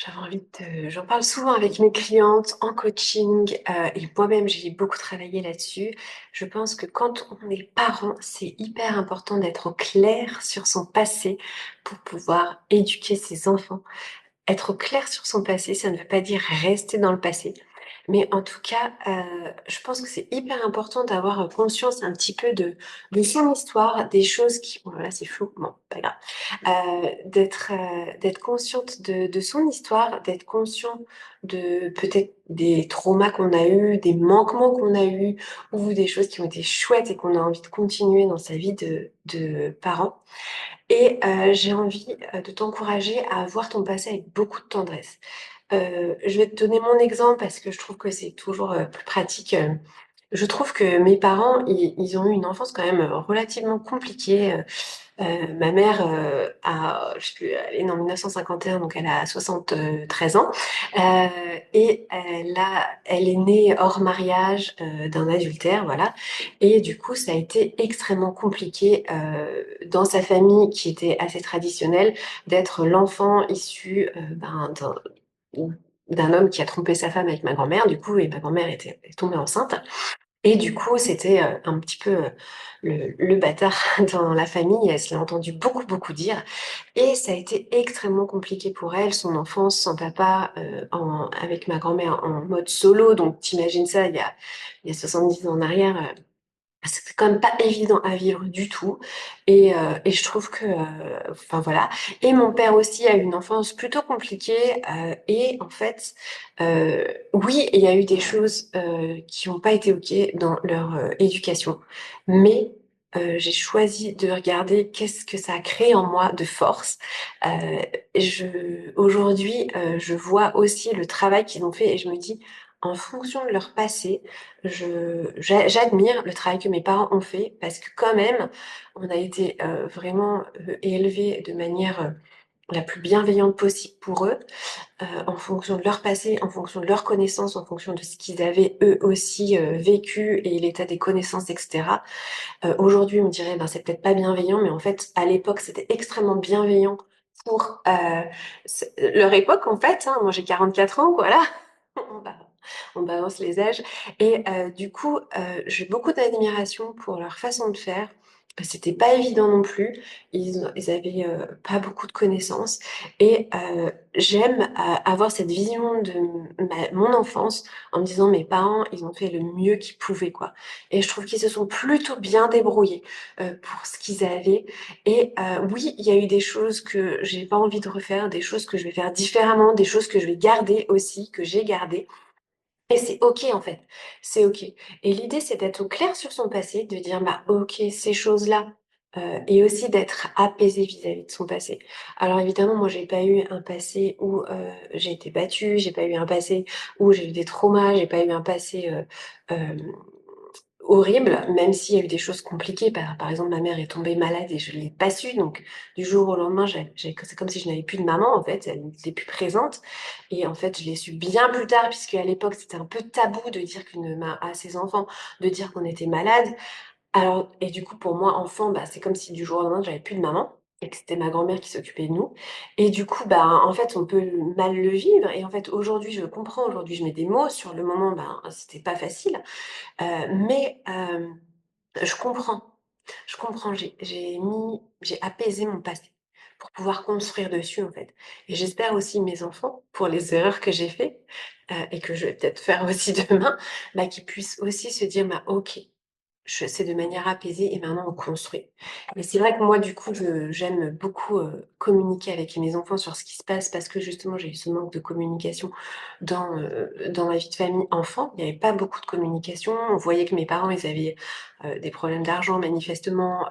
J'avais envie j'en parle souvent avec mes clientes en coaching, et moi-même j'ai beaucoup travaillé là-dessus. Je pense que quand on est parent, c'est hyper important d'être au clair sur son passé pour pouvoir éduquer ses enfants. Être au clair sur son passé, ça ne veut pas dire rester dans le passé. Mais en tout cas, je pense que c'est hyper important d'avoir, conscience un petit peu de son histoire, des choses qui bon là c'est flou, bon pas grave. D'être consciente de son histoire, d'être conscient de peut-être des traumas qu'on a eus, des manquements qu'on a eus ou des choses qui ont été chouettes et qu'on a envie de continuer dans sa vie de parent. Et j'ai envie, de t'encourager à voir ton passé avec beaucoup de tendresse. Je vais te donner mon exemple parce que je trouve que c'est toujours, plus pratique. Je trouve que mes parents, ils ont eu une enfance quand même, relativement compliquée. Ma mère, je sais plus, elle est née en 1951, donc elle a 73 ans. Heu et elle est née hors mariage, d'un adultère, voilà. Et du coup, ça a été extrêmement compliqué, dans sa famille qui était assez traditionnelle, d'être l'enfant issu, d'un homme qui a trompé sa femme avec ma grand-mère, du coup, et ma grand-mère est tombée enceinte. Et du coup, c'était, un petit peu, le bâtard dans la famille. Elle se l'a entendu beaucoup, beaucoup dire et ça a été extrêmement compliqué pour elle, son enfance sans papa, avec ma grand-mère en mode solo. Donc tu imagines ça il y a 70 ans en arrière, c'était quand même pas évident à vivre du tout et je trouve que, enfin voilà. Et mon père aussi a eu une enfance plutôt compliquée, et en fait, oui, il y a eu des choses, qui ont pas été OK dans leur, éducation, mais j'ai choisi de regarder qu'est-ce que ça a créé en moi de force. Aujourd'hui, je vois aussi le travail qu'ils ont fait et je me dis: «En fonction de leur passé, j'admire le travail que mes parents ont fait parce que quand même, on a été, vraiment, élevés de manière, la plus bienveillante possible pour eux, en fonction de leur passé, en fonction de leurs connaissances, en fonction de ce qu'ils avaient eux aussi, vécu et l'état des connaissances et cetera. Aujourd'hui, on dirait: «Ben, c'est peut-être pas bienveillant», mais en fait, à l'époque, c'était extrêmement bienveillant pour, leur époque, en fait, hein. Moi, j'ai 44 ans, voilà. On ba on balance les âges et du coup, j'ai beaucoup d'admiration pour leur façon de faire. C'était pas évident non plus. Ils avaient, pas beaucoup de connaissances et j'aime avoir cette vision de mon enfance en me disant: «Mes parents, ils ont fait le mieux qu'ils pouvaient, quoi» et je trouve qu'ils se sont plutôt bien débrouillés, pour ce qu'ils avaient et oui, il y a eu des choses que j'ai pas envie de refaire, des choses que je vais faire différemment, des choses que je vais garder aussi, que j'ai gardées et c'est OK, en fait. C'est OK et l'idée, c'est d'être au clair sur son passé, de dire: «Bah, OK, ces choses-là», et aussi d'être apaisé vis-à-vis de son passé. Alors évidemment, moi, j'ai pas eu un passé où, j'ai été battue, j'ai pas eu un passé où j'ai eu des traumas, j'ai pas eu un passé, hem horrible, même s'il y a eu des choses compliquées. Par exemple, ma mère est tombée malade et je l'ai pas su, donc du jour au lendemain, c'est comme si je n'avais plus de maman, en fait, elle n'était plus présente et en fait, je l'ai su bien plus tard puisqu'à l'époque, c'était un peu tabou de dire à ses enfants, de dire qu'on était malade. Alors et du coup, pour moi, enfant, bah, c'est comme si du jour au lendemain, j'avais plus de maman et que c'était ma grand-mère qui s'occupait de nous et du coup, bah, en fait, on peut mal le vivre et en fait, aujourd'hui, je comprends, aujourd'hui, je mets des mots. Sur le moment, ben, c'était pas facile. Mais je comprends, je comprends. J'ai apaisé mon passé pour pouvoir construire dessus, en fait et j'espère aussi mes enfants, pour les erreurs que j'ai fait, et que je vais peut-être faire aussi demain, bah, qu'ils puissent aussi se dire: «Bah, OK, je c'est de manière apaisée et maintenant on construit». Et c'est vrai que moi, du coup, j'aime beaucoup, communiquer avec mes enfants sur ce qui se passe parce que justement j'ai eu ce manque de communication dans ma vie de famille enfant. Il n'y avait pas beaucoup de communication. On voyait que mes parents, ils avaient, des problèmes d'argent manifestement,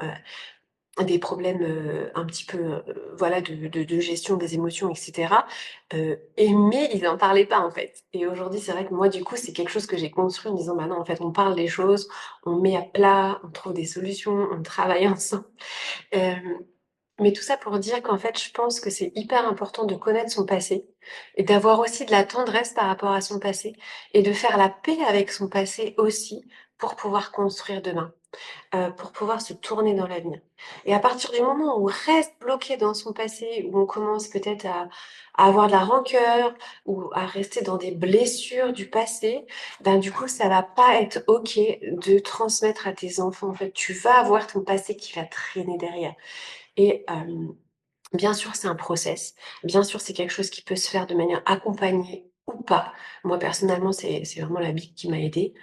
des problèmes, un petit peu, voilà de gestion des émotions et cetera, mais ils en parlaient pas, en fait et aujourd'hui, c'est vrai que moi, du coup, c'est quelque chose que j'ai construit en me disant: «Bah non, en fait, on parle des choses, on met à plat, on trouve des solutions, on travaille ensemble». Hem Mais tout ça pour dire qu'en fait, je pense que c'est hyper important de connaître son passé et d'avoir aussi de la tendresse par rapport à son passé et de faire la paix avec son passé aussi pour pouvoir construire demain, pour pouvoir se tourner dans l'avenir. Et à partir du moment où on reste bloqué dans son passé, où on commence peut-être à avoir de la rancœur ou à rester dans des blessures du passé, ben, du coup, ça va pas être OK de transmettre à tes enfants. En fait, tu vas avoir ton passé qui va traîner derrière et bien sûr, c'est un process. Bien sûr, c'est quelque chose qui peut se faire de manière accompagnée ou pas. Moi, personnellement, c'est vraiment la Bible qui m'a aidée,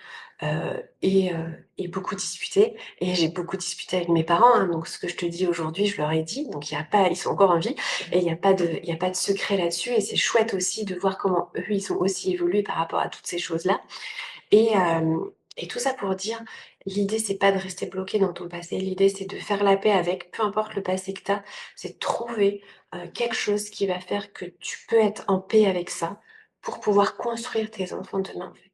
et beaucoup discuté et j'ai beaucoup discuté avec mes parents, hein, donc ce que je te dis aujourd'hui, je leur ai dit, donc il y a pas ils sont encore en vie et il y a pas de secret là-dessus et c'est chouette aussi de voir comment eux, ils ont aussi évolué par rapport à toutes ces choses-là. Et tout ça pour dire, l'idée c'est pas de rester bloqué dans ton passé, l'idée c'est de faire la paix avec, peu importe le passé que tu as, c'est de trouver, quelque chose qui va faire que tu peux être en paix avec ça, pour pouvoir construire tes enfants demain, en fait.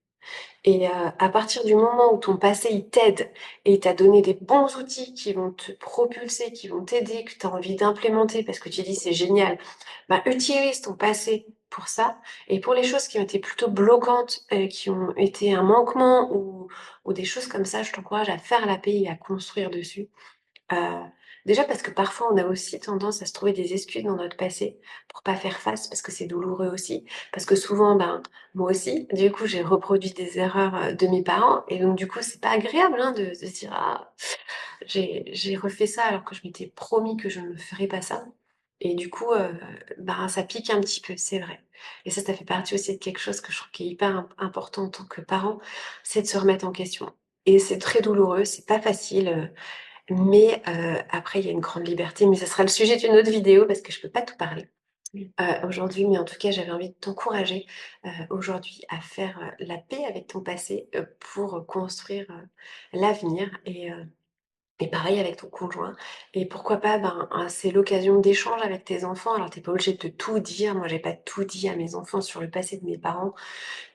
Et à partir du moment où ton passé, il t'aide et il t'a donné des bons outils qui vont te propulser, qui vont t'aider, que tu as envie d'implémenter parce que tu dis: «C'est génial», bah, utilise ton passé pour ça et pour les choses qui ont été plutôt bloquantes, qui ont été un manquement ou des choses comme ça, je t'encourage à faire la paix et à construire dessus. Heu, déjà parce que parfois on a aussi tendance à se trouver des excuses dans notre passé pour pas faire face, parce que c'est douloureux aussi. Parce que souvent, ben, moi aussi, du coup, j'ai reproduit des erreurs, de mes parents et donc du coup, c'est pas agréable, hein, de se dire: «Ah, j'ai refait ça alors que je m'étais promis que je ne ferais pas ça» et du coup, ben, ça pique un petit peu, c'est vrai et ça fait partie aussi de quelque chose que je trouve qui est hyper important en tant que parent, c'est de se remettre en question et c'est très douloureux, c'est pas facile, mais après il y a une grande liberté, mais ça sera le sujet d'une autre vidéo parce que je peux pas tout parler, aujourd'hui. Mais en tout cas, j'avais envie de t'encourager, aujourd'hui à faire, la paix avec ton passé, pour construire, l'avenir et pareil avec ton conjoint et pourquoi pas, ben, c'est l'occasion d'échanges avec tes enfants. Alors tu es pas obligé de tout dire. Moi, j'ai pas tout dit à mes enfants sur le passé de mes parents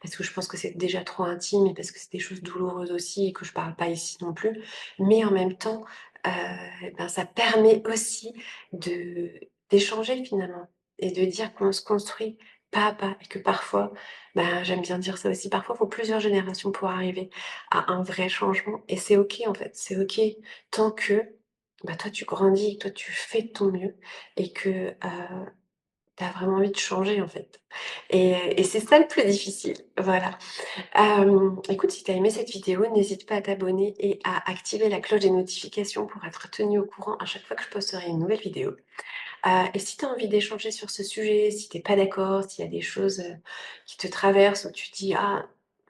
parce que je pense que c'est déjà trop intime et parce que c'est des choses douloureuses aussi et que je parle pas ici non plus. Mais en même temps, ben, ça permet aussi de d'échanger finalement et de dire qu'on se construit pas à pas et que parfois, ben, j'aime bien dire ça aussi, parfois il faut plusieurs générations pour arriver à un vrai changement et c'est OK en fait, c'est OK tant que, bah, toi tu grandis, toi tu fais de ton mieux et que, tu as vraiment envie de changer en fait et c'est ça le plus difficile, voilà. Écoute, si tu as aimé cette vidéo, n'hésite pas à t'abonner et à activer la cloche des notifications pour être tenu au courant à chaque fois que je posterai une nouvelle vidéo. Et si tu as envie d'échanger sur ce sujet, si tu es pas d'accord, s'il y a des choses, qui te traversent où tu te dis: «Ah,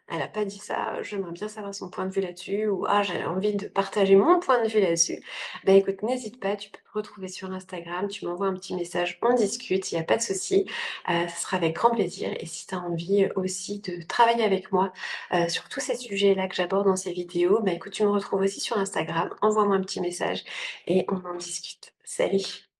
elle a pas dit ça, j'aimerais bien savoir son point de vue là-dessus» ou «Ah, j'ai envie de partager mon point de vue là-dessus», bah, écoute, n'hésite pas, tu peux me retrouver sur Instagram, tu m'envoies un petit message, on discute, il y a pas de souci, ce sera avec grand plaisir et si tu as envie, aussi de travailler avec moi, sur tous ces sujets-là que j'aborde dans ces vidéos, bah, écoute, tu me retrouves aussi sur Instagram, envoie-moi un petit message et on en discute. Salut!